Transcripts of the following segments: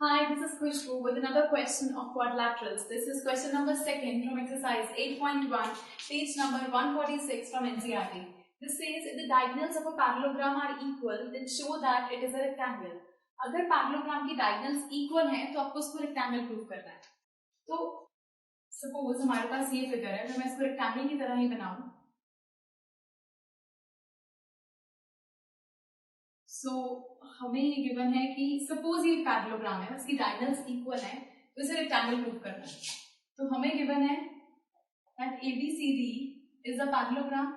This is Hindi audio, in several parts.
Hi, this is Khushbu with another question of quadrilaterals. This is question number 2 from exercise 8.1, page number 146 from NCERT. This says if the diagonals of a parallelogram are equal, then show that it is a rectangle. अगर parallelogram की diagonals equal हैं, तो आपको उसको rectangle prove करना है. तो suppose हमारे पास ये figure है, अगर मैं इसको rectangle की तरह ही बनाऊं, so हमें ये गिवन है कि सपोज ये पैरेललोग्राम है, उसकी डायगोनल्स इक्वल है, तो इसे रेक्टेंगल प्रूव करना है. तो हमें गिवन है that ABCD is a parallelogram.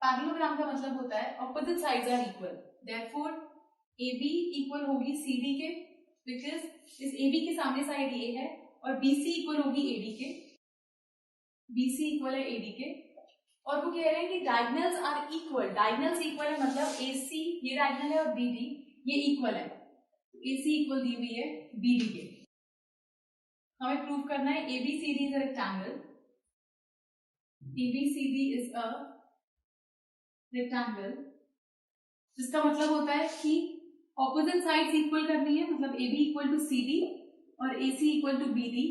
Parallelogram का मतलब होता है opposite sides are equal, therefore AB equal होगी CD के, बिकॉज इस AB के सामने साइड A है, और BC इक्वल होगी AD के. BC इक्वल है AD के, और वो कह रहे हैं कि diagonals are equal. Diagonals equal है मतलब AC ये डायगोनल है और BD ये इक्वल है. AC इक्वल दी हुई है BD के. हमें प्रूव करना है ABCD is a rectangle. ABCD is a rectangle, जिसका मतलब होता है कि ऑपोजिट साइड्स इक्वल करनी है, मतलब AB इक्वल टू CD और AC इक्वल टू BD,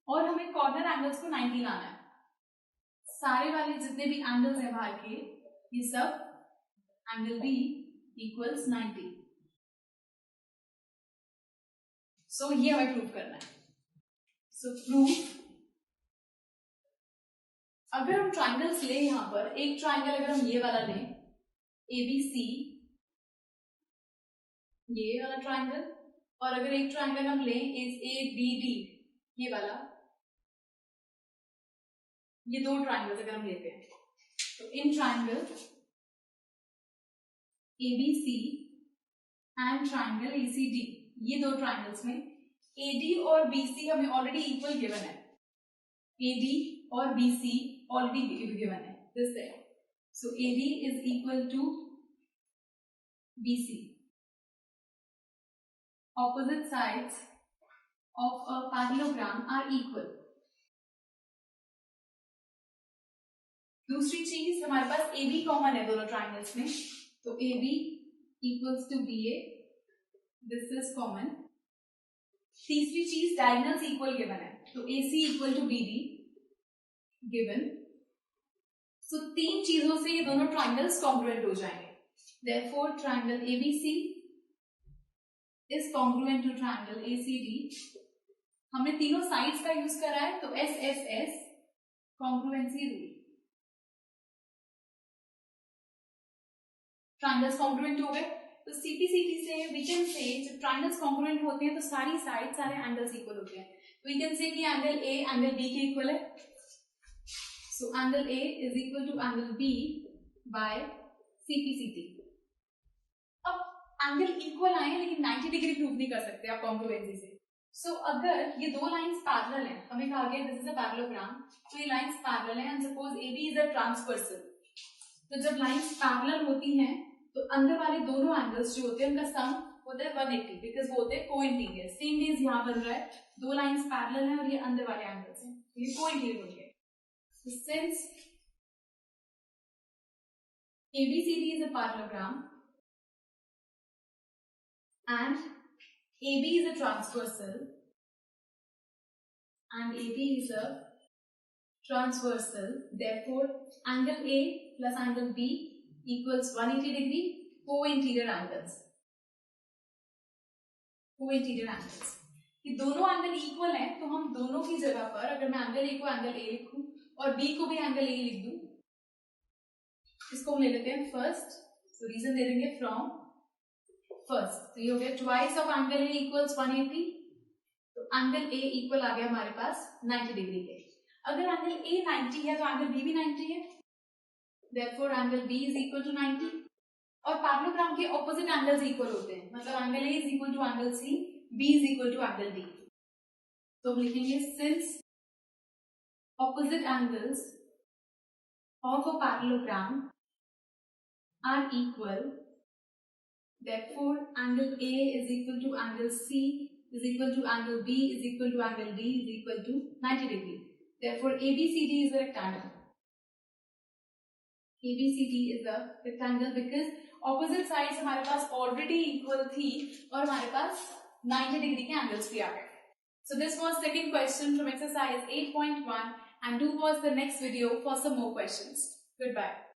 और हमें कॉर्नर एंगल्स को 90 लाना है. सारे वाले जितने भी एंगल्स हैं बाहर के, ये सब एंगल B इक्वल्स 90. सो ये हमें प्रूव करना है. सो प्रूफ, अगर हम ट्राइंगल्स ले, यहां पर एक ट्राइंगल अगर हम ये वाला लें ABC, ये वाला ट्राइंगल, और अगर एक ट्राइंगल हम लें इज ABD ये वाला, ये दो ट्राइंगल्स अगर हम लेते हैं, तो in triangle ABC and triangle ACD, ये दो ट्राइंगल्स में AD और BC हमें ऑलरेडी इक्वल गिवन है. AD और BC ऑलरेडी गिवन है दिस है. So AD is equal to BC. Opposite sides of a parallelogram are equal. दूसरी चीज, हमारे पास AB कॉमन है दोनों ट्राइंगल्स में, तो AB equals to BA, this is common. तीसरी चीज, डायगोनल्स इक्वल गिवन है, तो AC equal to BD given. So तीन चीजों से ये दोनों ट्राइंगल्स कॉन्ग्रुएंट हो जाएंगे. Therefore triangle ABC is congruent to triangle ACD. हमने तीनों साइड्स का यूज करा है, तो SSS congruency rule. Triangles congruent हो गए, तो CPCT से वी कैन से जब ट्राइंगल्स कॉन्ग्रुएंट होते हैं तो सारी साइड सारे एंगल्स इक्वल होते हैं. तो वी कैन से कि एंगल A एंगल B के इक्वल है. So angle A is equal to angle B by CPCT. अब एंगल इक्वल आए लेकिन 90 डिग्री प्रूव नहीं कर सकते आप कॉन्ग्रुएंसी से. सो अगर ये दो लाइंस पैरेलल हैं, हमें कहा गया दिस इज अ पैरेललोग्राम, तो ये लाइंस पैरेलल हैं, and suppose AB is a transversal. तो जब लाइंस पैरेलल होती हैं तो अंदर वाले दोनों एंगल्स जो होते हैं उनका सम होता है 180, बिकॉज वो होते हैं कोइंटीरियर. सेम चीज यहाँ बन रहा है, दो लाइंस पैरेलल हैं और ये अंदर वाले एंगल्स हैं, ये कोइंटीरियर हो गए. Since ABCD is a parallelogram and AB is a transversal and AB is a transversal, therefore angle A plus angle B equals 180 degree, co-interior angles. Co-interior angles. ये दोनों एंगल इक्वल हैं, तो हम दोनों की जगह पर अगर मैं एंगल A को एंगल A लिखूं और B को भी एंगल A लिख दूं, इसको हम ले लेते हैं फर्स्ट. तो रीजन दे देंगे फ्रॉम फर्स्ट. तो ये हो गया twice of angle A equals 180. तो एंगल A इक्वल आ गया हमारे पास 90 डिग्री के. अगर एंगल A 90 है तो एंगल B भी 90 है, therefore angle B is equal to 90. और पैरेललोग्राम के ऑपोजिट एंगल्स इक्वल होते हैं, मतलब angle A is equal to angle C, B is equal to angle D. तो हम लिखेंगे since opposite angles of a parallelogram are equal, therefore angle A is equal to angle C is equal to angle B is equal to angle D is equal to 90 degree. Therefore ABCD is a rectangle. ABCD is a rectangle because opposite sides हमारे पास already equal थी और हमारे पास 90 डिग्री के एंगल्स भी आ गए. So this was second question from exercise 8.1 and do watch the next video for some more questions. Goodbye.